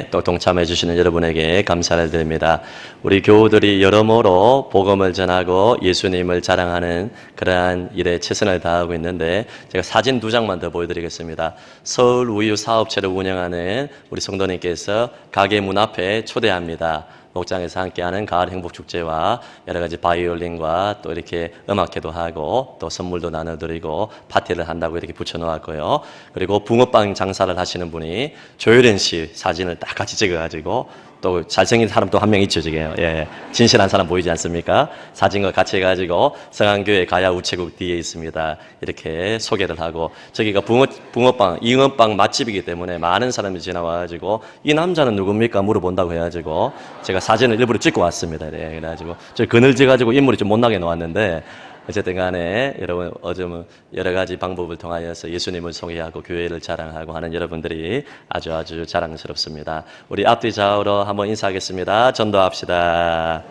또 동참해 주시는 여러분에게 감사를 드립니다. 우리 교우들이 여러모로 복음을 전하고 예수님을 자랑하는 그러한 일에 최선을 다하고 있는데, 제가 사진 2장만 더 보여드리겠습니다. 서울 우유 사업체를 운영하는 우리 성도님께서 가게 문 앞에 초대합니다. 목장에서 함께하는 가을 행복축제와 여러 가지 바이올린과 또 이렇게 음악회도 하고 또 선물도 나눠드리고 파티를 한다고 이렇게 붙여놓았고요. 그리고 붕어빵 장사를 하시는 분이 조효련 씨 사진을 딱 같이 찍어가지고, 또 잘생긴 사람 또 한 명 있죠, 지금. 예, 진실한 사람 보이지 않습니까? 사진과 같이 해가지고 성안교회 가야 우체국 뒤에 있습니다. 이렇게 소개를 하고, 저기가 붕어빵, 잉어빵 맛집이기 때문에 많은 사람이 지나와가지고 이 남자는 누굽니까? 물어본다고 해가지고 제가 사진을 일부러 찍고 왔습니다. 네, 그래가지고 저 그늘져가지고 인물이 좀 못나게 나왔는데, 어쨌든 간에 여러분 요즘 여러 가지 방법을 통하여서 예수님을 소개하고 교회를 자랑하고 하는 여러분들이 아주 자랑스럽습니다. 우리 앞뒤 좌우로 한번 인사하겠습니다. 전도합시다.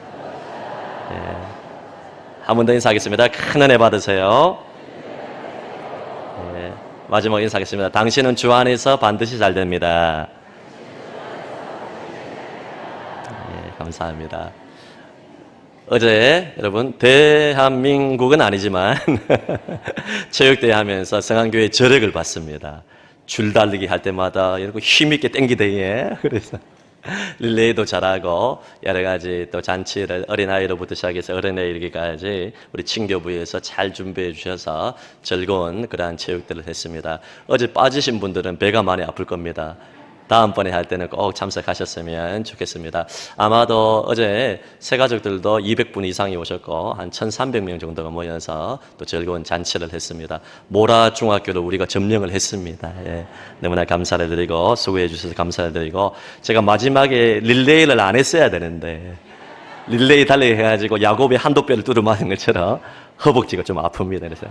네. 한 번 더 인사하겠습니다. 큰 은혜 받으세요. 네. 마지막 인사하겠습니다. 당신은 주 안에서 반드시 잘 됩니다. 네, 감사합니다. 어제 여러분 대한민국은 아니지만 체육대회 하면서 성안교회 저력을 봤습니다. 줄달리기 할 때마다 이렇게 힘있게 땡기대에, 그래서 릴레이도 잘하고 여러 가지 또 잔치를 어린아이로부터 시작해서 어른에 이르기까지 우리 친교부에서 잘 준비해 주셔서 즐거운 그러한 체육들을 했습니다. 어제 빠지신 분들은 배가 많이 아플 겁니다. 다음번에 할 때는 꼭 참석하셨으면 좋겠습니다. 아마도 어제 새 가족들도 200분 이상이 오셨고 한 1,300명 정도가 모여서 또 즐거운 잔치를 했습니다. 모라 중학교를 우리가 점령을 했습니다. 예, 너무나 감사를 드리고 수고해 주셔서 감사를 드리고, 제가 마지막에 릴레이를 안 했어야 되는데 릴레이 달리기 해가지고 야곱의 한도 뼈를 뚫어 맞은 것처럼 허벅지가 좀 아픕니다. 그래서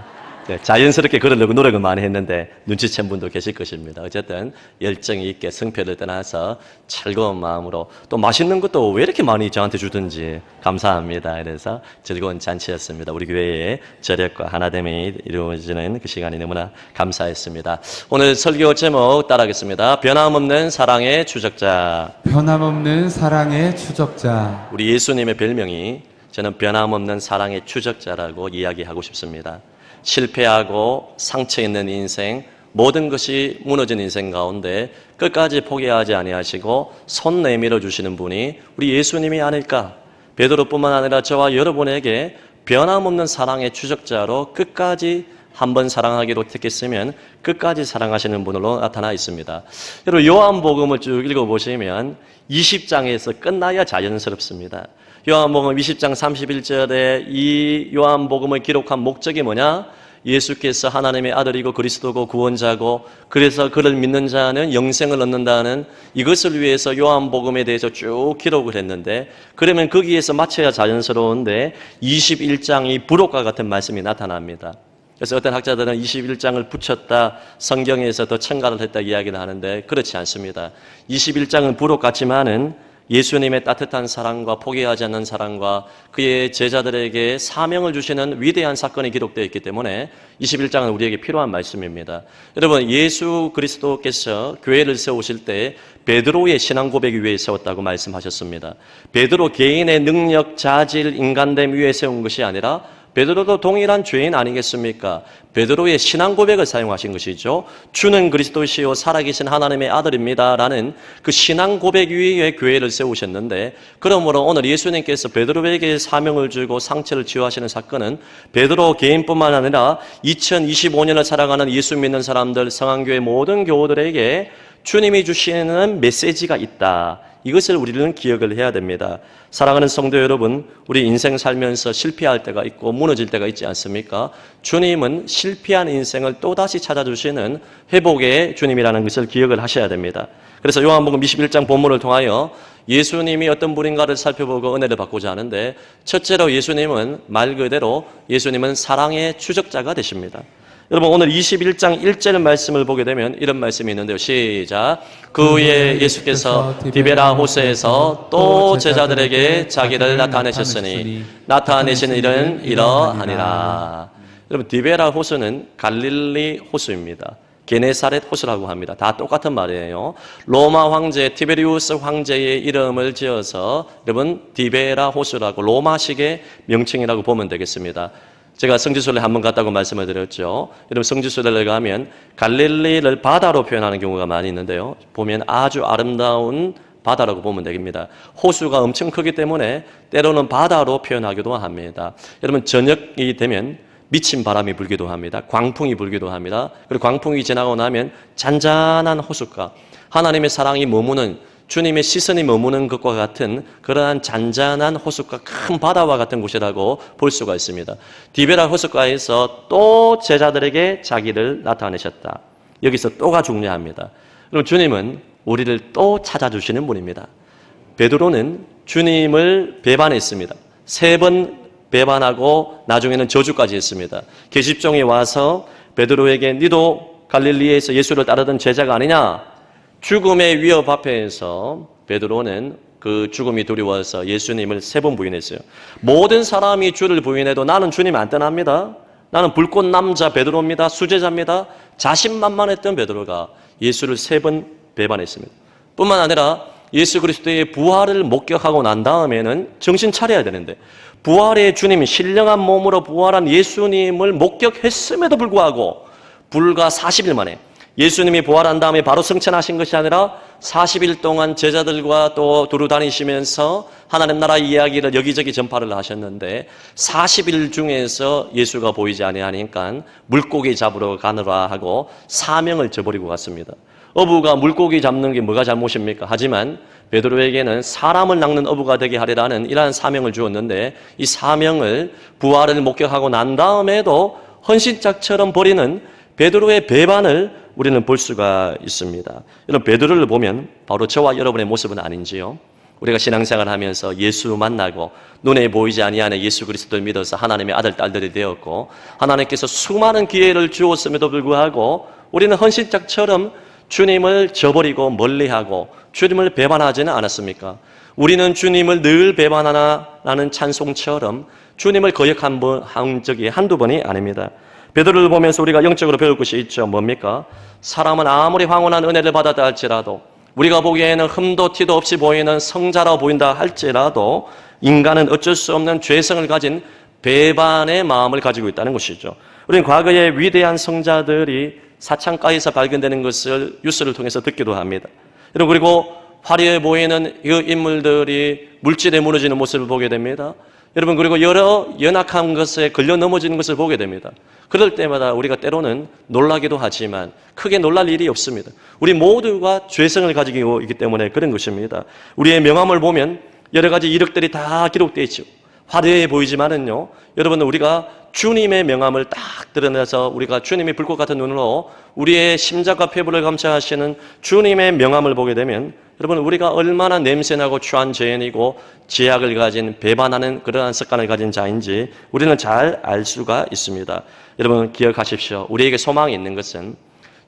자연스럽게 그러려고 노력을 많이 했는데 눈치챈 분도 계실 것입니다. 어쨌든 열정이 있게 승패를 떠나서 즐거운 마음으로, 또 맛있는 것도 왜 이렇게 많이 저한테 주든지 감사합니다. 그래서 즐거운 잔치였습니다. 우리 교회의 저력과 하나됨이 이루어지는 그 시간이 너무나 감사했습니다. 오늘 설교 제목 따라하겠습니다. 변함없는 사랑의 추적자. 변함없는 사랑의 추적자. 우리 예수님의 별명이, 저는 변함없는 사랑의 추적자라고 이야기하고 싶습니다. 실패하고 상처 있는 인생, 모든 것이 무너진 인생 가운데 끝까지 포기하지 아니하시고 손 내밀어 주시는 분이 우리 예수님이 아닐까. 베드로뿐만 아니라 저와 여러분에게 변함없는 사랑의 추적자로 끝까지 한번 사랑하기로 택했으면 끝까지 사랑하시는 분으로 나타나 있습니다. 여러분 요한복음을 쭉 읽어보시면 20장에서 끝나야 자연스럽습니다. 요한복음 20장 31절에 이 요한복음을 기록한 목적이 뭐냐? 예수께서 하나님의 아들이고 그리스도고 구원자고, 그래서 그를 믿는 자는 영생을 얻는다는 이것을 위해서 요한복음에 대해서 쭉 기록을 했는데, 그러면 거기에서 마쳐야 자연스러운데 21장이 부록과 같은 말씀이 나타납니다. 그래서 어떤 학자들은 21장을 붙였다, 성경에서 더 첨가를 했다 이야기를 하는데 그렇지 않습니다. 21장은 부록 같지만은 예수님의 따뜻한 사랑과 포기하지 않는 사랑과 그의 제자들에게 사명을 주시는 위대한 사건이 기록되어 있기 때문에 21장은 우리에게 필요한 말씀입니다. 여러분, 예수 그리스도께서 교회를 세우실 때 베드로의 신앙 고백 위에 세웠다고 말씀하셨습니다. 베드로 개인의 능력, 자질, 인간됨 위에 세운 것이 아니라 베드로도 동일한 죄인 아니겠습니까? 베드로의 신앙 고백을 사용하신 것이죠. 주는 그리스도시요 살아계신 하나님의 아들입니다 라는 그 신앙 고백 위에 교회를 세우셨는데, 그러므로 오늘 예수님께서 베드로에게 사명을 주고 상처를 치유하시는 사건은 베드로 개인뿐만 아니라 2025년을 살아가는 예수 믿는 사람들, 성안교회 모든 교우들에게 주님이 주시는 메시지가 있다. 이것을 우리는 기억을 해야 됩니다. 사랑하는 성도 여러분, 우리 인생 살면서 실패할 때가 있고 무너질 때가 있지 않습니까? 주님은 실패한 인생을 또다시 찾아주시는 회복의 주님이라는 것을 기억을 하셔야 됩니다. 그래서 요한복음 21장 본문을 통하여 예수님이 어떤 분인가를 살펴보고 은혜를 받고자 하는데, 첫째로 예수님은 말 그대로 예수님은 사랑의 추적자가 되십니다. 여러분 오늘 21장 1절 말씀을 보게 되면 이런 말씀이 있는데요. 시작. 그 후에 예수께서 디베라 호수에서 또 제자들에게 자기를 나타내셨으니 나타내신 일은 이러하니라. 여러분 디베라 호수는 갈릴리 호수입니다. 게네사렛 호수라고 합니다. 다 똑같은 말이에요. 로마 황제 티베리우스 황제의 이름을 지어서 여러분 디베라 호수라고 로마식의 명칭이라고 보면 되겠습니다. 제가 성지순례 한번 갔다고 말씀을 드렸죠. 여러분 성지순례를 가면 갈릴리를 바다로 표현하는 경우가 많이 있는데요. 보면 아주 아름다운 바다라고 보면 됩니다. 호수가 엄청 크기 때문에 때로는 바다로 표현하기도 합니다. 여러분 저녁이 되면 미친 바람이 불기도 합니다. 광풍이 불기도 합니다. 그리고 광풍이 지나고 나면 잔잔한 호숫가, 하나님의 사랑이 머무는, 주님의 시선이 머무는 것과 같은 그러한 잔잔한 호숫가, 큰 바다와 같은 곳이라고 볼 수가 있습니다. 디베라 호숫가에서 또 제자들에게 자기를 나타내셨다. 여기서 또가 중요합니다. 그럼 주님은 우리를 또 찾아주시는 분입니다. 베드로는 주님을 배반했습니다. 3번 배반하고 나중에는 저주까지 했습니다. 계집종이 와서 베드로에게 니도 갈릴리에서 예수를 따르던 제자가 아니냐? 죽음의 위협 앞에서 베드로는 그 죽음이 두려워서 예수님을 3번 부인했어요. 모든 사람이 주를 부인해도 나는 주님 안 떠납니다. 나는 불꽃 남자 베드로입니다. 수제자입니다. 자신만만했던 베드로가 예수를 3번 배반했습니다. 뿐만 아니라 예수 그리스도의 부활을 목격하고 난 다음에는 정신 차려야 되는데 부활의 주님이 신령한 몸으로 부활한 예수님을 목격했음에도 불구하고 불과 40일 만에 예수님이 부활한 다음에 바로 승천하신 것이 아니라 40일 동안 제자들과 또 두루 다니시면서 하나님 나라 이야기를 여기저기 전파를 하셨는데 40일 중에서 예수가 보이지 아니하니까 물고기 잡으러 가느라 하고 사명을 저버리고 갔습니다. 어부가 물고기 잡는 게 뭐가 잘못입니까? 하지만 베드로에게는 사람을 낚는 어부가 되게 하리라는 이러한 사명을 주었는데 이 사명을 부활을 목격하고 난 다음에도 헌신짝처럼 버리는 베드로의 배반을 우리는 볼 수가 있습니다. 여러분 베드로를 보면 바로 저와 여러분의 모습은 아닌지요? 우리가 신앙생활을 하면서 예수 만나고 눈에 보이지 아니하는 예수 그리스도를 믿어서 하나님의 아들 딸들이 되었고 하나님께서 수많은 기회를 주었음에도 불구하고 우리는 헌신짝처럼 주님을 저버리고 멀리하고 주님을 배반하지는 않았습니까? 우리는 주님을 늘 배반하나라는 찬송처럼 주님을 거역한 적이 한두 번이 아닙니다. 베드로를 보면서 우리가 영적으로 배울 것이 있죠. 뭡니까? 사람은 아무리 황홀한 은혜를 받았다 할지라도 우리가 보기에는 흠도 티도 없이 보이는 성자라고 보인다 할지라도 인간은 어쩔 수 없는 죄성을 가진 배반의 마음을 가지고 있다는 것이죠. 우리는 과거의 위대한 성자들이 사창가에서 발견되는 것을 뉴스를 통해서 듣기도 합니다. 그리고 화려해 보이는 이 인물들이 물질에 무너지는 모습을 보게 됩니다. 여러분 그리고 여러 연약한 것에 걸려 넘어지는 것을 보게 됩니다. 그럴 때마다 우리가 때로는 놀라기도 하지만 크게 놀랄 일이 없습니다. 우리 모두가 죄성을 가지고 있기 때문에 그런 것입니다. 우리의 명함을 보면 여러 가지 이력들이 다 기록되어 있죠. 화려해 보이지만은요, 여러분 우리가 주님의 명함을 딱 드러내서 우리가 주님의 불꽃 같은 눈으로 우리의 심장과 폐부를 감찰하시는 주님의 명함을 보게 되면 여러분 우리가 얼마나 냄새나고 추한 죄인이고 죄악을 가진 배반하는 그러한 습관을 가진 자인지 우리는 잘 알 수가 있습니다. 여러분 기억하십시오. 우리에게 소망이 있는 것은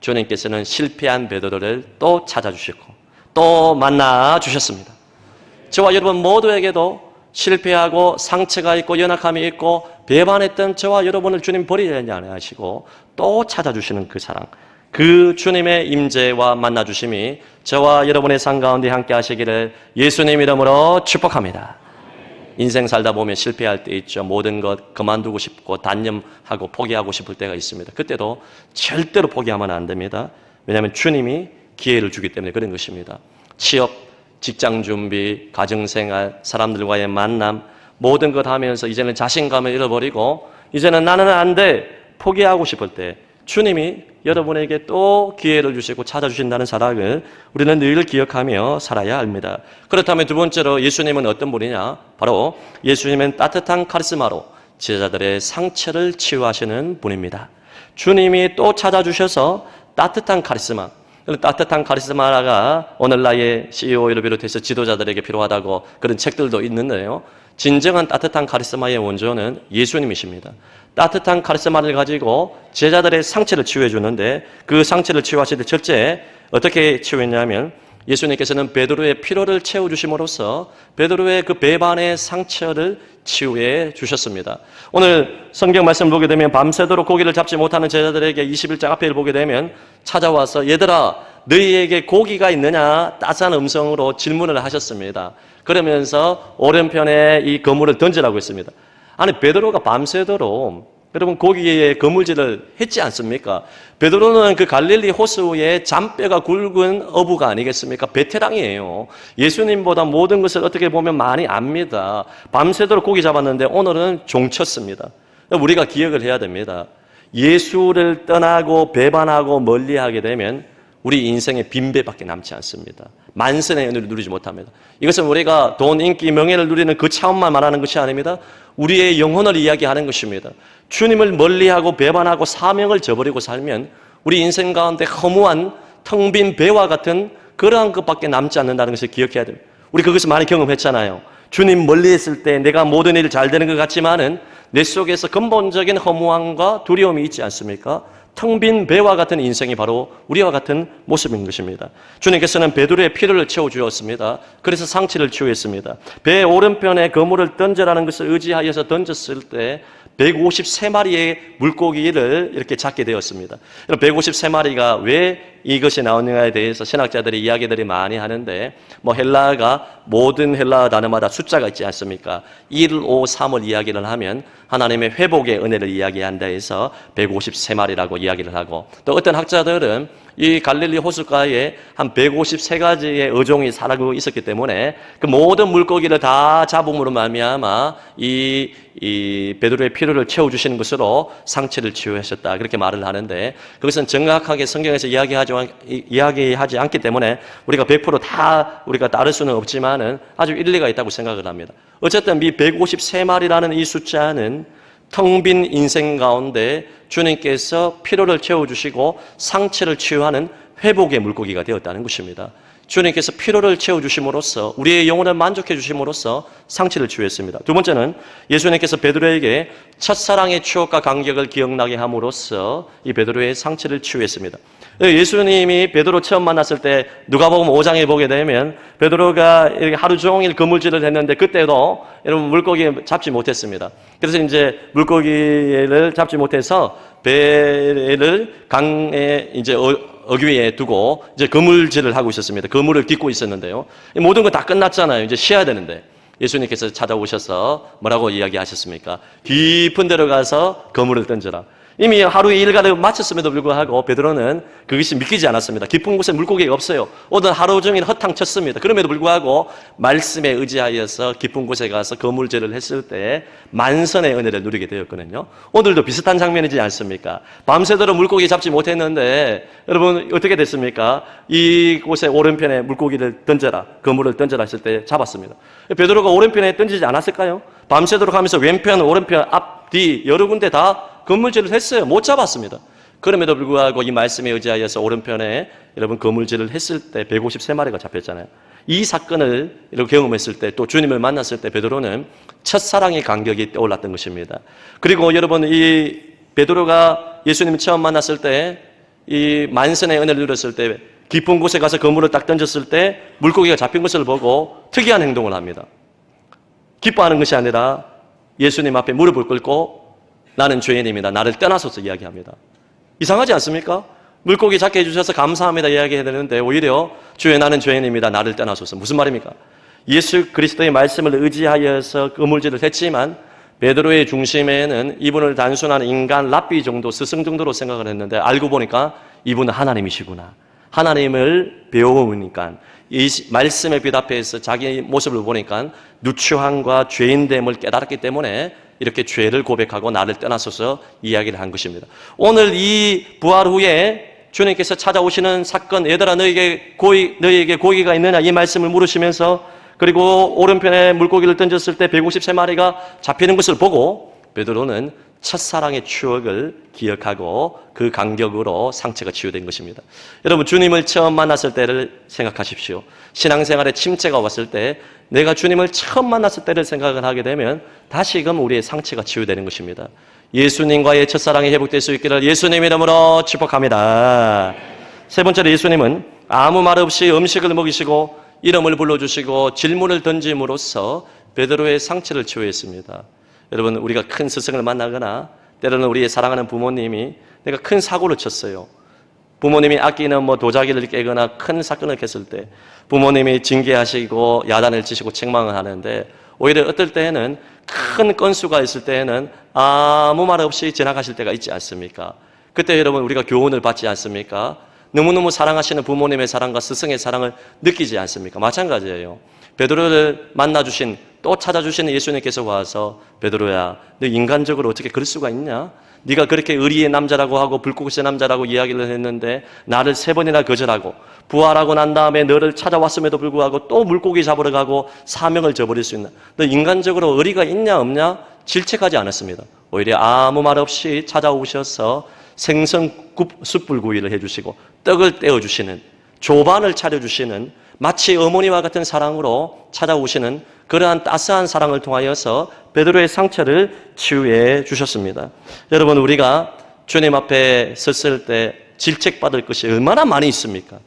주님께서는 실패한 베드로를 또 찾아주시고 또 만나 주셨습니다. 저와 여러분 모두에게도 실패하고 상처가 있고 연약함이 있고 배반했던 저와 여러분을 주님 버리지 않으시고 또 찾아주시는 그 사랑, 그 주님의 임재와 만나주심이 저와 여러분의 삶 가운데 함께 하시기를 예수님 이름으로 축복합니다. 인생 살다 보면 실패할 때 있죠. 모든 것 그만두고 싶고 단념하고 포기하고 싶을 때가 있습니다. 그때도 절대로 포기하면 안 됩니다. 왜냐하면 주님이 기회를 주기 때문에 그런 것입니다. 취업, 직장 준비, 가정생활, 사람들과의 만남 모든 것 하면서 이제는 자신감을 잃어버리고 이제는 나는 안 돼 포기하고 싶을 때 주님이 여러분에게 또 기회를 주시고 찾아주신다는 사랑을 우리는 늘 기억하며 살아야 합니다. 그렇다면 두 번째로 예수님은 어떤 분이냐? 바로 예수님은 따뜻한 카리스마로 제자들의 상처를 치유하시는 분입니다. 주님이 또 찾아주셔서 따뜻한 카리스마, 따뜻한 카리스마가 오늘날의 CEO를 비롯해서 지도자들에게 필요하다고 그런 책들도 있는데요. 진정한 따뜻한 카리스마의 원조는 예수님이십니다. 따뜻한 카리스마를 가지고 제자들의 상처를 치유해 주는데 그 상처를 치유하실 때 첫째 어떻게 치유했냐면 예수님께서는 베드로의 피로를 채워주심으로써 베드로의 그 배반의 상처를 치유해 주셨습니다. 오늘 성경 말씀을 보게 되면 밤새도록 고기를 잡지 못하는 제자들에게 21장 앞에 보게 되면 찾아와서 얘들아 너희에게 고기가 있느냐 따스한 음성으로 질문을 하셨습니다. 그러면서 오른편에 이 그물을 던지라고 했습니다. 아니 베드로가 밤새도록 여러분 고기에 그물질을 했지 않습니까? 베드로는 그 갈릴리 호수의 잔뼈가 굵은 어부가 아니겠습니까? 베테랑이에요. 예수님보다 모든 것을 어떻게 보면 많이 압니다. 밤새도록 고기 잡았는데 오늘은 종쳤습니다. 우리가 기억을 해야 됩니다. 예수를 떠나고 배반하고 멀리하게 되면 우리 인생에 빈배밖에 남지 않습니다. 만선의 은혜를 누리지 못합니다. 이것은 우리가 돈, 인기, 명예를 누리는 그 차원만 말하는 것이 아닙니다. 우리의 영혼을 이야기하는 것입니다. 주님을 멀리하고 배반하고 사명을 저버리고 살면 우리 인생 가운데 허무한 텅 빈 배와 같은 그러한 것밖에 남지 않는다는 것을 기억해야 됩니다. 우리 그것을 많이 경험했잖아요. 주님 멀리했을 때 내가 모든 일 잘 되는 것 같지만은 내 속에서 근본적인 허무함과 두려움이 있지 않습니까? 텅 빈 배와 같은 인생이 바로 우리와 같은 모습인 것입니다. 주님께서는 베드로의 피로를 채워주었습니다. 그래서 상처를 치유했습니다. 배 오른편에 그물을 던져라는 것을 의지하여서 던졌을 때 153마리의 물고기를 이렇게 잡게 되었습니다. 153마리가 왜 이것이 나오느냐에 대해서 신학자들이 이야기들이 많이 하는데 헬라어가 모든 헬라어 단어마다 숫자가 있지 않습니까? 1, 5, 3을 이야기를 하면 하나님의 회복의 은혜를 이야기한다 해서 153마리라고 이야기를 하고 또 어떤 학자들은 이 갈릴리 호숫가에 한 153가지의 어종이 살고 있었기 때문에 그 모든 물고기를 다 잡음으로 말미암아 이 베드로의 피로를 채워주시는 것으로 상처를 치유하셨다 그렇게 말을 하는데 그것은 정확하게 성경에서 이야기하지 않기 때문에 우리가 100% 우리가 따를 수는 없지만은 아주 일리가 있다고 생각을 합니다. 어쨌든 이 153마리라는 이 숫자는 텅 빈 인생 가운데 주님께서 피로를 채워주시고 상처를 치유하는 회복의 물고기가 되었다는 것입니다. 주님께서 피로를 채워주심으로써 우리의 영혼을 만족해 주심으로써 상처를 치유했습니다. 두 번째는 예수님께서 베드로에게 첫사랑의 추억과 감격을 기억나게 함으로써 이 베드로의 상처를 치유했습니다. 예수님이 베드로 처음 만났을 때 누가복음 5장에 보게 되면 베드로가 이렇게 하루 종일 그물질을 했는데 그때도 여러분 물고기 잡지 못했습니다. 그래서 이제 물고기를 잡지 못해서 배를 강에 이제 어귀에 두고 이제 그물질을 하고 있었습니다. 그물을 딛고 있었는데요. 모든 거 다 끝났잖아요. 이제 쉬어야 되는데 예수님께서 찾아오셔서 뭐라고 이야기하셨습니까? 깊은 데로 가서 그물을 던져라. 이미 하루의 일과를 마쳤음에도 불구하고 베드로는 그것이 믿기지 않았습니다. 깊은 곳에 물고기가 없어요. 오늘 하루 종일 허탕쳤습니다. 그럼에도 불구하고 말씀에 의지하여서 깊은 곳에 가서 그물질을 했을 때 만선의 은혜를 누리게 되었거든요. 오늘도 비슷한 장면이지 않습니까? 밤새도록 물고기 잡지 못했는데 여러분 어떻게 됐습니까? 이곳에 오른편에 물고기를 던져라, 그물을 던져라 했을 때 잡았습니다. 베드로가 오른편에 던지지 않았을까요? 밤새도록 하면서 왼편, 오른편, 앞, 뒤 여러 군데 다 그물질을 했어요. 못 잡았습니다. 그럼에도 불구하고 이 말씀에 의지하여서 오른편에 여러분 그물질을 했을 때 153마리가 잡혔잖아요. 이 사건을 이렇게 경험했을 때 또 주님을 만났을 때 베드로는 첫사랑의 감격이 떠올랐던 것입니다. 그리고 여러분 이 베드로가 예수님을 처음 만났을 때 이 만선의 은혜를 누렸을 때 깊은 곳에 가서 그물을 딱 던졌을 때 물고기가 잡힌 것을 보고 특이한 행동을 합니다. 기뻐하는 것이 아니라 예수님 앞에 무릎을 꿇고 나는 죄인입니다. 나를 떠나소서 이야기합니다. 이상하지 않습니까? 물고기 잡게 해주셔서 감사합니다 이야기해야 되는데 오히려 주여 나는 죄인입니다. 나를 떠나소서. 무슨 말입니까? 예수 그리스도의 말씀을 의지하여서 그물질을 했지만 베드로의 중심에는 이분을 단순한 인간 랍비 정도 스승 정도로 생각을 했는데 알고 보니까 이분은 하나님이시구나. 하나님을 배워보니까 이 말씀에 비답해서 자기 모습을 보니까 누추함과 죄인됨을 깨달았기 때문에 이렇게 죄를 고백하고 나를 떠나서서 이야기를 한 것입니다. 오늘 이 부활 후에 주님께서 찾아오시는 사건, 얘들아 너에게 고기가 있느냐 이 말씀을 물으시면서 그리고 오른편에 물고기를 던졌을 때 153마리가 잡히는 것을 보고 베드로는 첫사랑의 추억을 기억하고 그 감격으로 상처가 치유된 것입니다. 여러분 주님을 처음 만났을 때를 생각하십시오. 신앙생활에 침체가 왔을 때 내가 주님을 처음 만났을 때를 생각을 하게 되면 다시금 우리의 상처가 치유되는 것입니다. 예수님과의 첫사랑이 회복될 수 있기를 예수님 이름으로 축복합니다. 세 번째로 예수님은 아무 말 없이 음식을 먹이시고 이름을 불러주시고 질문을 던짐으로써 베드로의 상처를 치유했습니다. 여러분, 우리가 큰 스승을 만나거나 때로는 우리의 사랑하는 부모님이 내가 큰 사고를 쳤어요. 부모님이 아끼는 도자기를 깨거나 큰 사건을 깼을 때 부모님이 징계하시고 야단을 치시고 책망을 하는데, 오히려 어떨 때에는 큰 건수가 있을 때에는 아무 말 없이 지나가실 때가 있지 않습니까? 그때 여러분, 우리가 교훈을 받지 않습니까? 너무너무 사랑하시는 부모님의 사랑과 스승의 사랑을 느끼지 않습니까? 마찬가지예요. 베드로를 만나주신, 또 찾아주시는 예수님께서 와서, 베드로야, 너 인간적으로 어떻게 그럴 수가 있냐? 네가 그렇게 의리의 남자라고 하고 불꽃의 남자라고 이야기를 했는데 나를 3번이나 거절하고 부활하고 난 다음에 너를 찾아왔음에도 불구하고 또 물고기 잡으러 가고 사명을 저버릴 수 있나? 너 인간적으로 의리가 있냐 없냐? 질책하지 않았습니다. 오히려 아무 말 없이 찾아오셔서 생선 숯불구이를 해주시고 떡을 떼어주시는, 조반을 차려주시는, 마치 어머니와 같은 사랑으로 찾아오시는 그러한 따스한 사랑을 통하여서 베드로의 상처를 치유해 주셨습니다. 여러분, 우리가 주님 앞에 섰을 때 질책받을 것이 얼마나 많이 있습니까?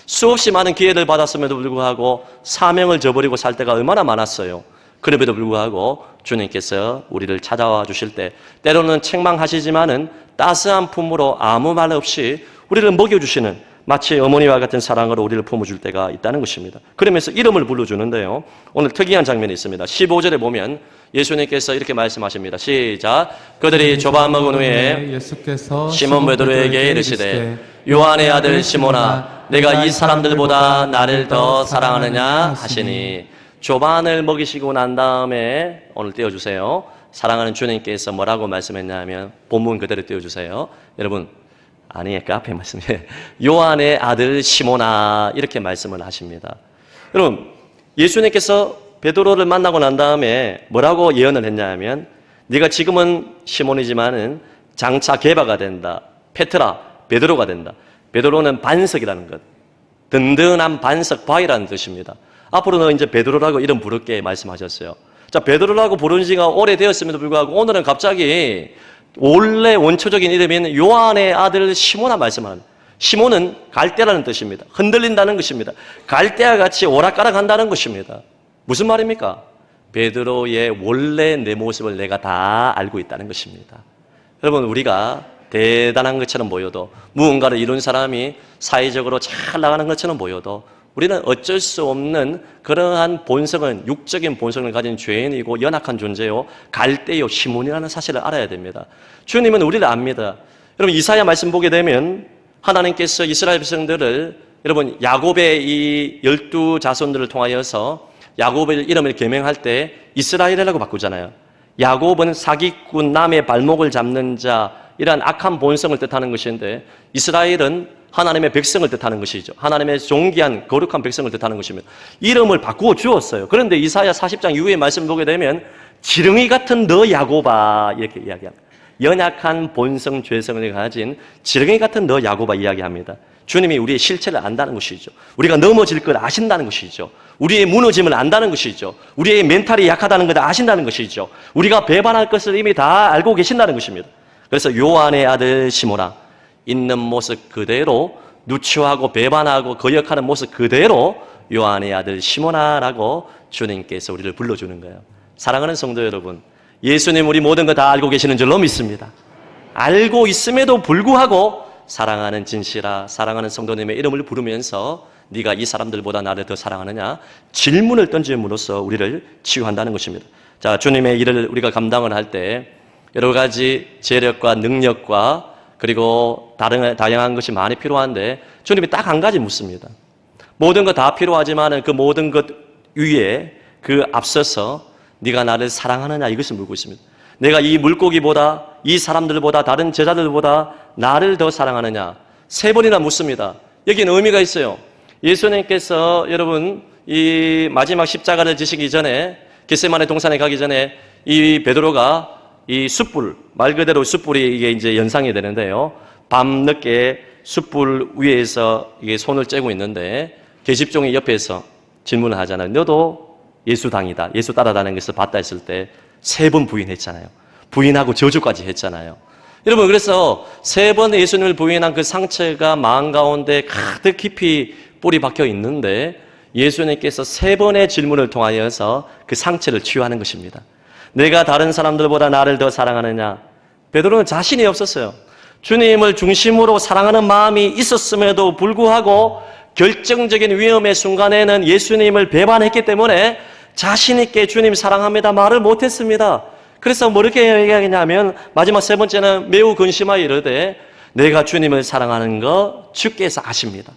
수없이 많은 기회를 받았음에도 불구하고 사명을 저버리고 살 때가 얼마나 많았어요. 그럼에도 불구하고 주님께서 우리를 찾아와 주실 때 때로는 책망하시지만은 따스한 품으로 아무 말 없이 우리를 먹여주시는, 마치 어머니와 같은 사랑으로 우리를 품어줄 때가 있다는 것입니다. 그러면서 이름을 불러주는데요, 오늘 특이한 장면이 있습니다. 15절에 보면 예수님께서 이렇게 말씀하십니다. 시작. 그들이 조밥 먹은 후에 예수께서 시몬 베드로에게 이르시되 요한의 아들 시몬아, 내가 이 사람들보다 나를 더 사랑하느냐 하시니, 조반을 먹이시고 난 다음에 오늘 띄워주세요. 사랑하는 주님께서 뭐라고 말씀했냐면, 본문 그대로 띄워주세요. 여러분, 아니, 그 앞에 말씀이에요. 요한의 아들 시몬아, 이렇게 말씀을 하십니다. 여러분, 예수님께서 베드로를 만나고 난 다음에 뭐라고 예언을 했냐면, 네가 지금은 시몬이지만은 장차 게바가 된다. 페트라, 베드로가 된다. 베드로는 반석이라는 것, 든든한 반석, 바위라는 뜻입니다. 앞으로 너 이제 베드로라고 이름 부를게 말씀하셨어요. 자, 베드로라고 부른 지가 오래되었음에도 불구하고 오늘은 갑자기 원래 원초적인 이름인 요한의 아들 시몬아 말씀합니다. 시몬은 갈대라는 뜻입니다. 흔들린다는 것입니다. 갈대와 같이 오락가락한다는 것입니다. 무슨 말입니까? 베드로의 원래 내 모습을 내가 다 알고 있다는 것입니다. 여러분, 우리가 대단한 것처럼 보여도, 무언가를 이룬 사람이 사회적으로 잘 나가는 것처럼 보여도 우리는 어쩔 수 없는 그러한 본성은, 육적인 본성을 가진 죄인이고 연약한 존재요, 갈대요, 시몬이라는 사실을 알아야 됩니다. 주님은 우리를 압니다. 여러분, 이사야 말씀 보게 되면 하나님께서 이스라엘 백성들을, 여러분, 야곱의 이 12자손들을 통하여서 야곱의 이름을 계명할 때 이스라엘이라고 바꾸잖아요. 야곱은 사기꾼, 남의 발목을 잡는 자, 이러한 악한 본성을 뜻하는 것인데, 이스라엘은 하나님의 백성을 뜻하는 것이죠. 하나님의 존귀한 거룩한 백성을 뜻하는 것입니다. 이름을 바꾸어 주었어요. 그런데 이사야 40장 이후에 말씀 보게 되면 지렁이 같은 너 야곱아, 이렇게 이야기합니다. 연약한 본성, 죄성을 가진 지렁이 같은 너 야곱아 이야기합니다. 주님이 우리의 실체를 안다는 것이죠. 우리가 넘어질 걸 아신다는 것이죠. 우리의 무너짐을 안다는 것이죠. 우리의 멘탈이 약하다는 것을 아신다는 것이죠. 우리가 배반할 것을 이미 다 알고 계신다는 것입니다. 그래서 요한의 아들 시몬아, 있는 모습 그대로, 누추하고 배반하고 거역하는 모습 그대로 요한의 아들 시몬아라고 주님께서 우리를 불러주는 거예요. 사랑하는 성도 여러분, 예수님 우리 모든 거 다 알고 계시는 줄로 믿습니다. 알고 있음에도 불구하고 사랑하는 진실아, 사랑하는 성도님의 이름을 부르면서 네가 이 사람들보다 나를 더 사랑하느냐 질문을 던짐으로써 우리를 치유한다는 것입니다. 자, 주님의 일을 우리가 감당을 할 때 여러 가지 재력과 능력과 그리고 다양한 것이 많이 필요한데, 주님이 딱 한 가지 묻습니다. 모든 것 다 필요하지만 그 모든 것 위에 그 앞서서 네가 나를 사랑하느냐, 이것을 묻고 있습니다. 내가 이 물고기보다, 이 사람들보다, 다른 제자들보다 나를 더 사랑하느냐, 3번이나 묻습니다. 여기는 의미가 있어요. 예수님께서 여러분 이 마지막 십자가를 지시기 전에, 겟세마네 동산에 가기 전에 이 베드로가 이 숯불, 말 그대로 숯불이 이게 이제 연상이 되는데요, 밤늦게 숯불 위에서 이게 손을 째고 있는데 계집종이 옆에서 질문을 하잖아요. 너도 예수당이다, 예수 따라다니는 것을 봤다 했을 때 3번 부인했잖아요. 부인하고 저주까지 했잖아요. 여러분, 그래서 3번 예수님을 부인한 그 상처가 마음 가운데 가득 깊이 뿌리 박혀 있는데 예수님께서 3번의 질문을 통하여서 그 상처를 치유하는 것입니다. 내가 다른 사람들보다 나를 더 사랑하느냐? 베드로는 자신이 없었어요. 주님을 중심으로 사랑하는 마음이 있었음에도 불구하고 결정적인 위험의 순간에는 예수님을 배반했기 때문에 자신 있게 주님 사랑합니다 말을 못했습니다. 그래서 뭐 이렇게 얘기하냐면 마지막 3번째는 매우 근심하여 이르되 내가 주님을 사랑하는 거 주께서 아십니다.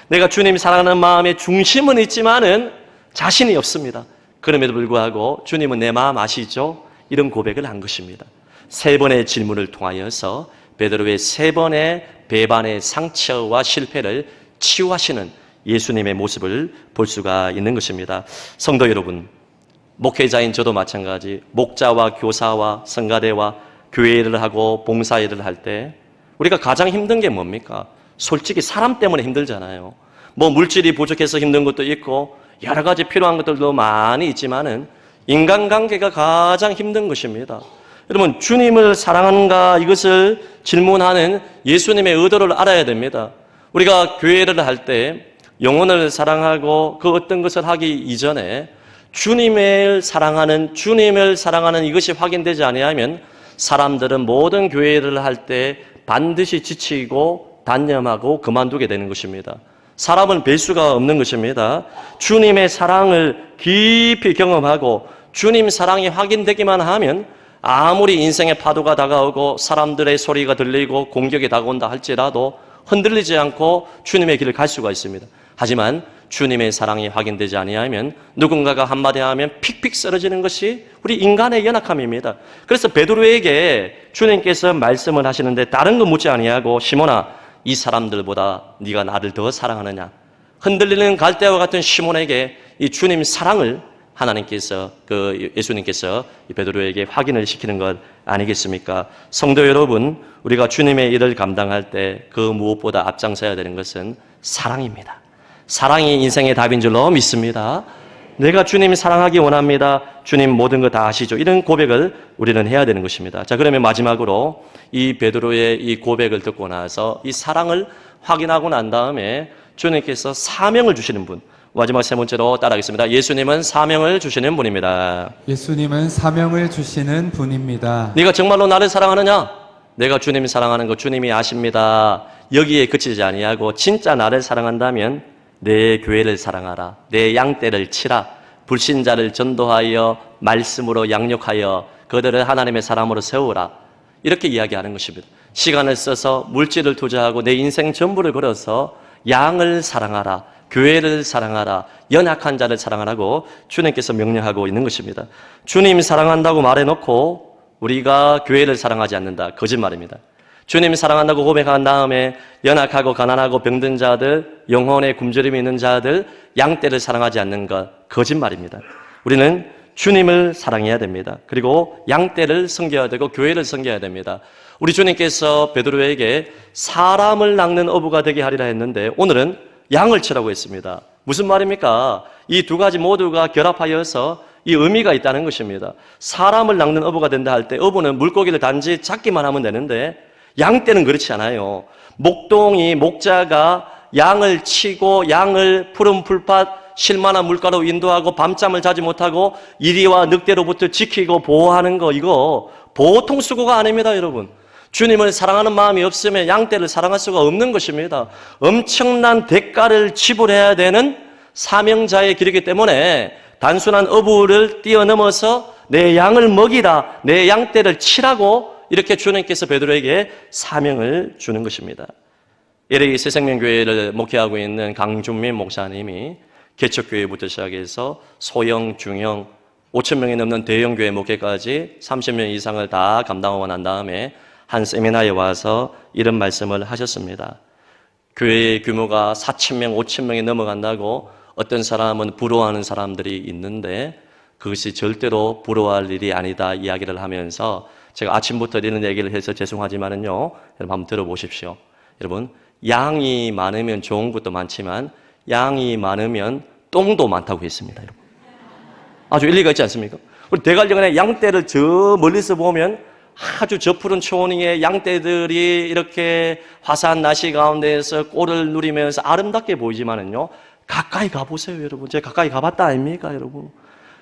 내가 주님 사랑하는 마음의 중심은 있지만은 자신이 없습니다. 그럼에도 불구하고 주님은 내 마음 아시죠? 이런 고백을 한 것입니다. 3번의 질문을 통하여서 베드로의 3번의 배반의 상처와 실패를 치유하시는 예수님의 모습을 볼 수가 있는 것입니다. 성도 여러분, 목회자인 저도 마찬가지, 목자와 교사와 성가대와 교회를 하고 봉사일을 할 때 우리가 가장 힘든 게 뭡니까? 솔직히 사람 때문에 힘들잖아요. 뭐 물질이 부족해서 힘든 것도 있고 여러 가지 필요한 것들도 많이 있지만은 인간관계가 가장 힘든 것입니다. 여러분, 주님을 사랑하는가 이것을 질문하는 예수님의 의도를 알아야 됩니다. 우리가 교회를 할 때 영혼을 사랑하고 그 어떤 것을 하기 이전에 주님을 사랑하는 이것이 확인되지 아니하면 사람들은 모든 교회를 할 때 반드시 지치고 단념하고 그만두게 되는 것입니다. 사람은 뵐 수가 없는 것입니다. 주님의 사랑을 깊이 경험하고 주님 사랑이 확인되기만 하면 아무리 인생의 파도가 다가오고 사람들의 소리가 들리고 공격이 다가온다 할지라도 흔들리지 않고 주님의 길을 갈 수가 있습니다. 하지만 주님의 사랑이 확인되지 아니하면 누군가가 한마디 하면 픽픽 쓰러지는 것이 우리 인간의 연약함입니다. 그래서 베드로에게 주님께서 말씀을 하시는데 다른 거 묻지 아니하고 시몬아, 이 사람들보다 네가 나를 더 사랑하느냐? 흔들리는 갈대와 같은 시몬에게 이 주님 사랑을 하나님께서 예수님께서 베드로에게 확인을 시키는 것 아니겠습니까? 성도 여러분, 우리가 주님의 일을 감당할 때 그 무엇보다 앞장서야 되는 것은 사랑입니다. 사랑이 인생의 답인 줄로 믿습니다. 내가 주님 사랑하기 원합니다. 주님 모든 거 다 아시죠? 이런 고백을 우리는 해야 되는 것입니다. 자, 그러면 마지막으로 이 베드로의 이 고백을 듣고 나서 이 사랑을 확인하고 난 다음에 주님께서 사명을 주시는 분, 마지막 3번째로 따라하겠습니다. 예수님은 사명을 주시는 분입니다. 예수님은 사명을 주시는 분입니다. 네가 정말로 나를 사랑하느냐? 내가 주님 사랑하는 거 주님이 아십니다. 여기에 그치지 아니하고 진짜 나를 사랑한다면 내 교회를 사랑하라. 내 양떼를 치라. 불신자를 전도하여 말씀으로 양육하여 그들을 하나님의 사람으로 세우라. 이렇게 이야기하는 것입니다. 시간을 써서 물질을 투자하고 내 인생 전부를 걸어서 양을 사랑하라. 교회를 사랑하라. 연약한 자를 사랑하라고 주님께서 명령하고 있는 것입니다. 주님 사랑한다고 말해놓고 우리가 교회를 사랑하지 않는다. 거짓말입니다. 주님 사랑한다고 고백한 다음에 연약하고 가난하고 병든 자들, 영혼에 굶주림이 있는 자들, 양떼를 사랑하지 않는 것, 거짓말입니다. 우리는 주님을 사랑해야 됩니다. 그리고 양떼를 섬겨야 되고 교회를 섬겨야 됩니다. 우리 주님께서 베드로에게 사람을 낚는 어부가 되게 하리라 했는데 오늘은 양을 치라고 했습니다. 무슨 말입니까? 이 두 가지 모두가 결합하여서 이 의미가 있다는 것입니다. 사람을 낚는 어부가 된다 할 때 어부는 물고기를 단지 잡기만 하면 되는데 양떼는 그렇지 않아요. 목자가 양을 치고 양을 푸른 풀밭 실만한 물가로 인도하고 밤잠을 자지 못하고 이리와 늑대로부터 지키고 보호하는 거, 이거 보통 수고가 아닙니다, 여러분. 주님을 사랑하는 마음이 없으면 양떼를 사랑할 수가 없는 것입니다. 엄청난 대가를 지불해야 되는 사명자의 길이기 때문에 단순한 어부를 뛰어넘어서 내 양을 먹이라, 내 양떼를 치라고 이렇게 주님께서 베드로에게 사명을 주는 것입니다. LA 새생명교회를 목회하고 있는 강준민 목사님이 개척교회부터 시작해서 소형, 중형, 5,000명이 넘는 대형교회 목회까지 30년 이상을 다 감당하고 난 다음에 한 세미나에 와서 이런 말씀을 하셨습니다. 교회의 규모가 4,000명, 5,000명이 넘어간다고 어떤 사람은 부러워하는 사람들이 있는데 그것이 절대로 부러워할 일이 아니다 이야기를 하면서 제가 아침부터 이런 얘기를 해서 죄송하지만은요, 여러분 한번 들어보십시오. 여러분, 양이 많으면 좋은 것도 많지만 양이 많으면 똥도 많다고 했습니다. 여러분, 아주 일리가 있지 않습니까? 우리 대관령에 양떼를 저 멀리서 보면 아주 저 푸른 초원 위에 양떼들이 이렇게 화사한 날씨 가운데에서 꼴을 누리면서 아름답게 보이지만은요, 가까이 가보세요, 여러분. 제가 가까이 가봤다 아닙니까, 여러분?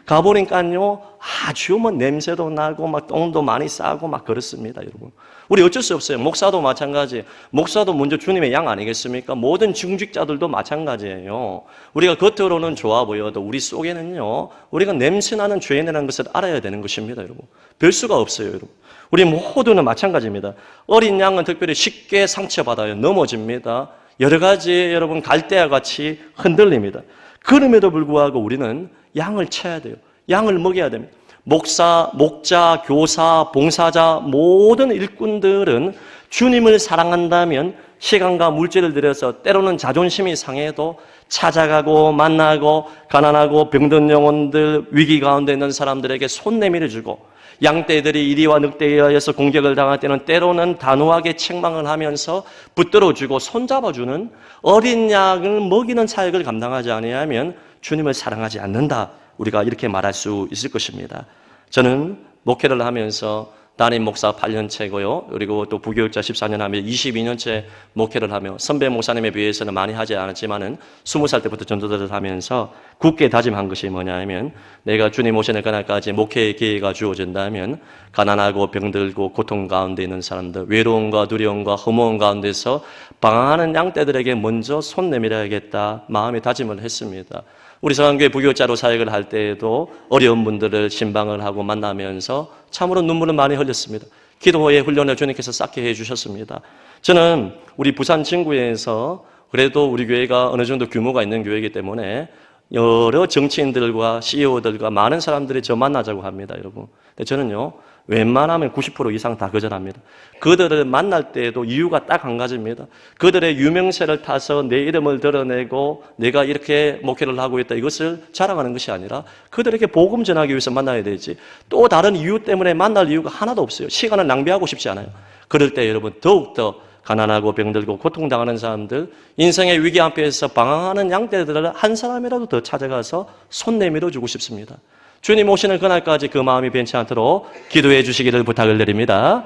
가보니까요, 아주 뭐 냄새도 나고, 막 똥도 많이 싸고, 막 그렇습니다, 여러분. 우리 어쩔 수 없어요. 목사도 마찬가지. 목사도 먼저 주님의 양 아니겠습니까? 모든 중직자들도 마찬가지예요. 우리가 겉으로는 좋아 보여도 우리 속에는요, 우리가 냄새나는 죄인이라는 것을 알아야 되는 것입니다, 여러분. 별 수가 없어요, 여러분. 우리 모두는 마찬가지입니다. 어린 양은 특별히 쉽게 상처받아요. 넘어집니다. 여러 가지 여러분 갈대와 같이 흔들립니다. 그럼에도 불구하고 우리는 양을 쳐야 돼요. 양을 먹여야 됩니다. 목사, 목자, 교사, 봉사자 모든 일꾼들은 주님을 사랑한다면 시간과 물질을 들여서 때로는 자존심이 상해도 찾아가고 만나고 가난하고 병든 영혼들, 위기 가운데 있는 사람들에게 손 내밀어 주고, 양떼들이 이리와 늑대에 의해서 공격을 당할 때는 때로는 단호하게 책망을 하면서 붙들어주고 손잡아주는 어린 양을 먹이는 사역을 감당하지 아니하면 주님을 사랑하지 않는다. 우리가 이렇게 말할 수 있을 것입니다. 저는 목회를 하면서 담임 목사 8년째고요. 그리고 또 부교육자 14년 하며 22년째 목회를 하며 선배 목사님에 비해서는 많이 하지 않았지만은 20살 때부터 전도자를 하면서 굳게 다짐한 것이 뭐냐 하면, 내가 주님 오시는 그날까지 목회의 기회가 주어진다면 가난하고 병들고 고통 가운데 있는 사람들, 외로움과 두려움과 허무함 가운데서 방황하는 양떼들에게 먼저 손 내밀어야겠다 마음에 다짐을 했습니다. 우리 성안교회 부교육자로 사역을 할 때에도 어려운 분들을 신방을 하고 만나면서 참으로 눈물을 많이 흘렸습니다. 기도의 훈련을 주님께서 쌓게 해주셨습니다. 저는 우리 부산 진구에서 그래도 우리 교회가 어느 정도 규모가 있는 교회이기 때문에 여러 정치인들과 CEO들과 많은 사람들이 저 만나자고 합니다, 여러분. 근데 저는요, 웬만하면 90% 이상 다 거절합니다. 그들을 만날 때에도 이유가 딱 한 가지입니다. 그들의 유명세를 타서 내 이름을 드러내고 내가 이렇게 목회를 하고 있다, 이것을 자랑하는 것이 아니라 그들에게 복음 전하기 위해서 만나야 되지, 또 다른 이유 때문에 만날 이유가 하나도 없어요. 시간을 낭비하고 싶지 않아요. 그럴 때 여러분, 더욱더 가난하고 병들고 고통당하는 사람들, 인생의 위기 앞에서 방황하는 양떼들을 한 사람이라도 더 찾아가서 손 내밀어 주고 싶습니다. 주님 오시는 그날까지 그 마음이 변치 않도록 기도해 주시기를 부탁을 드립니다.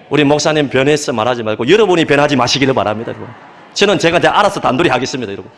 우리 목사님 변해서 말하지 말고 여러분이 변하지 마시기를 바랍니다, 여러분. 저는 제가 알아서 단둘이 하겠습니다, 여러분.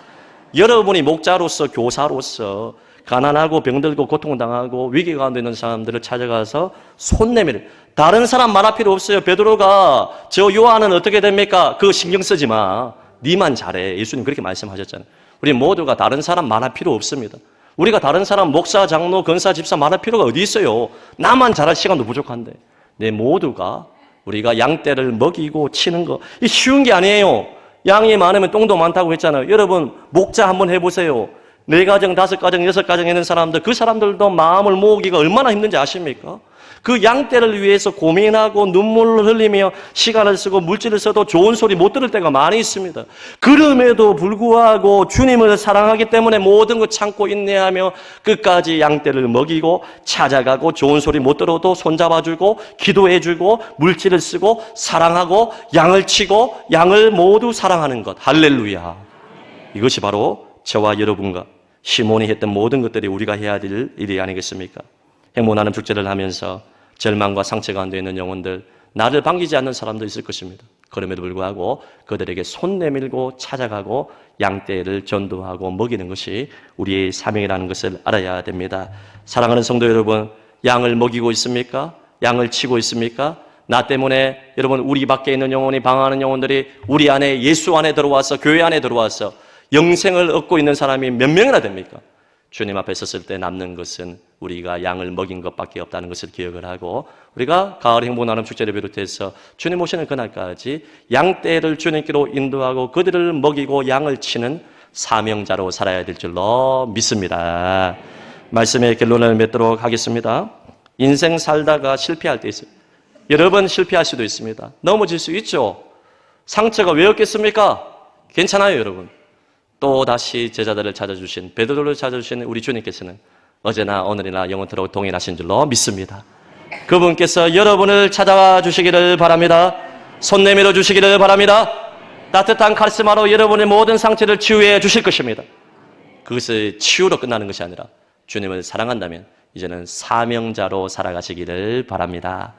여러분이 목자로서, 교사로서 가난하고 병들고 고통당하고 위기 가운데 있는 사람들을 찾아가서 손 내밀어. 다른 사람 말할 필요 없어요. 베드로가 저 요한은 어떻게 됩니까? 그거 신경 쓰지 마. 니만 잘해. 예수님 그렇게 말씀하셨잖아요. 우리 모두가 다른 사람 말할 필요 없습니다. 우리가 다른 사람 목사, 장로, 권사, 집사 말할 필요가 어디 있어요? 나만 잘할 시간도 부족한데. 내 모두가 우리가 양떼를 먹이고 치는 거, 이 쉬운 게 아니에요. 양이 많으면 똥도 많다고 했잖아요. 여러분 목자 한번 해보세요. 4가정, 5가정, 6가정 있는 사람들, 그 사람들도 마음을 모으기가 얼마나 힘든지 아십니까? 그 양떼를 위해서 고민하고 눈물을 흘리며 시간을 쓰고 물질을 써도 좋은 소리 못 들을 때가 많이 있습니다. 그럼에도 불구하고 주님을 사랑하기 때문에 모든 것 참고 인내하며 끝까지 양떼를 먹이고 찾아가고 좋은 소리 못 들어도 손잡아주고 기도해주고 물질을 쓰고 사랑하고 양을 치고 양을 모두 사랑하는 것. 할렐루야. 이것이 바로 저와 여러분과 시몬이 했던 모든 것들이 우리가 해야 될 일이 아니겠습니까? 행복나눔 축제를 하면서 절망과 상처 가운데 있는 영혼들, 나를 반기지 않는 사람도 있을 것입니다. 그럼에도 불구하고 그들에게 손 내밀고 찾아가고 양떼를 전도하고 먹이는 것이 우리의 사명이라는 것을 알아야 됩니다. 사랑하는 성도 여러분, 양을 먹이고 있습니까? 양을 치고 있습니까? 나 때문에 여러분, 우리 밖에 있는 영혼이 방황하는 영혼들이 우리 안에, 예수 안에 들어와서, 교회 안에 들어와서 영생을 얻고 있는 사람이 몇 명이나 됩니까? 주님 앞에 섰을 때 남는 것은 우리가 양을 먹인 것밖에 없다는 것을 기억을 하고, 우리가 가을 행복나눔 축제를 비롯해서 주님 오시는 그날까지 양떼를 주님께로 인도하고 그들을 먹이고 양을 치는 사명자로 살아야 될 줄로 믿습니다. 말씀의 결론을 맺도록 하겠습니다. 인생 살다가 실패할 때 있어요. 여러 번 실패할 수도 있습니다. 넘어질 수 있죠. 상처가 왜 없겠습니까? 괜찮아요, 여러분. 또 다시 제자들을 찾아주신, 베드로를 찾아주신 우리 주님께서는 어제나 오늘이나 영원토록 동일하신 줄로 믿습니다. 그분께서 여러분을 찾아와 주시기를 바랍니다. 손 내밀어 주시기를 바랍니다. 따뜻한 카리스마로 여러분의 모든 상처를 치유해 주실 것입니다. 그것을 치유로 끝나는 것이 아니라 주님을 사랑한다면 이제는 사명자로 살아가시기를 바랍니다.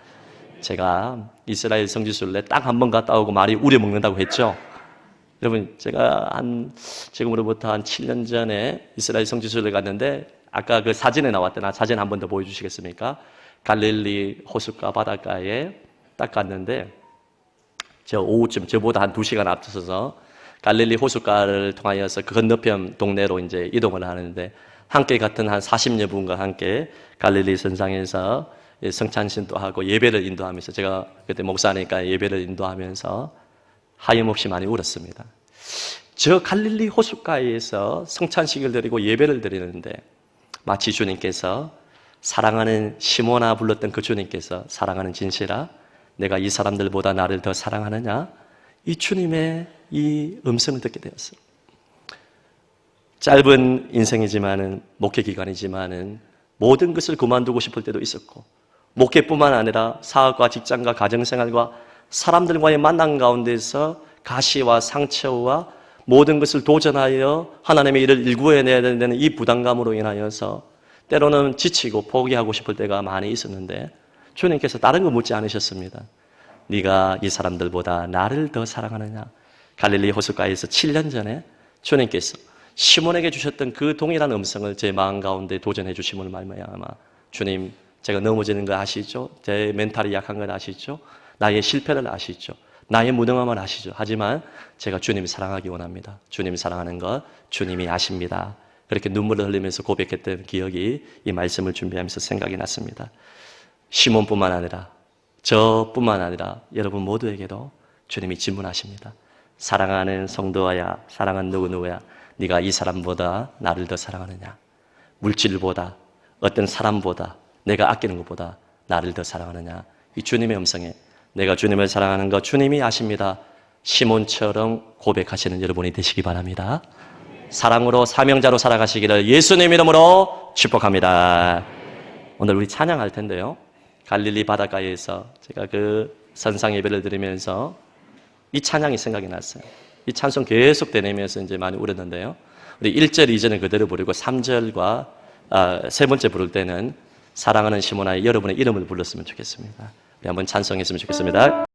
제가 이스라엘 성지순례 딱 한 번 갔다 오고 말이 우려 먹는다고 했죠. 여러분, 제가 지금으로부터 한 7년 전에 이스라엘 성지순례 갔는데, 아까 그 사진에 나왔던, 사진 한 번 더 보여주시겠습니까? 갈릴리 호숫가 바닷가에 딱 갔는데, 저 오후쯤, 저보다 한 2시간 앞서서 갈릴리 호숫가를 통하여서 그 건너편 동네로 이제 이동을 하는데, 함께 같은 한 40여 분과 함께 갈릴리 선상에서 성찬신도 하고 예배를 인도하면서, 제가 그때 목사니까 예배를 인도하면서 하염없이 많이 울었습니다. 저 갈릴리 호숫가에서 성찬식을 드리고 예배를 드리는데, 마치 주님께서 사랑하는 시몬아 불렀던 그 주님께서 사랑하는 진실아, 내가 이 사람들보다 나를 더 사랑하느냐? 이 주님의 이 음성을 듣게 되었어요. 짧은 인생이지만은, 목회 기간이지만은 모든 것을 그만두고 싶을 때도 있었고, 목회뿐만 아니라 사업과 직장과 가정생활과 사람들과의 만남 가운데서 가시와 상처와 모든 것을 도전하여 하나님의 일을 일구어내야 되는 이 부담감으로 인하여서 때로는 지치고 포기하고 싶을 때가 많이 있었는데, 주님께서 다른 거 묻지 않으셨습니다. 네가 이 사람들보다 나를 더 사랑하느냐? 갈릴리 호숫가에서 7년 전에 주님께서 시몬에게 주셨던 그 동일한 음성을 제 마음 가운데 도전해 주심을 말미암아, 주님, 제가 넘어지는 거 아시죠? 제 멘탈이 약한 건 아시죠? 나의 실패를 아시죠? 나의 무능함을 아시죠? 하지만 제가 주님을 사랑하기 원합니다. 주님 사랑하는 것 주님이 아십니다. 그렇게 눈물을 흘리면서 고백했던 기억이 이 말씀을 준비하면서 생각이 났습니다. 시몬뿐만 아니라, 저뿐만 아니라 여러분 모두에게도 주님이 질문하십니다. 사랑하는 성도야, 사랑하는 누구누구야, 네가 이 사람보다 나를 더 사랑하느냐? 물질보다, 어떤 사람보다, 내가 아끼는 것보다 나를 더 사랑하느냐? 이 주님의 음성에 내가 주님을 사랑하는 것 주님이 아십니다. 시몬처럼 고백하시는 여러분이 되시기 바랍니다. 사랑으로 사명자로 살아가시기를 예수님 이름으로 축복합니다. 오늘 우리 찬양할 텐데요, 갈릴리 바닷가에서 제가 그 선상 예배를 드리면서 이 찬양이 생각이 났어요. 이 찬송 계속 되뇌면서 이제 많이 울었는데요, 우리 1절, 2절은 그대로 부르고 3절과 세 번째 부를 때는 사랑하는 시몬아 여러분의 이름을 불렀으면 좋겠습니다. 우리 한번 찬송했으면 좋겠습니다.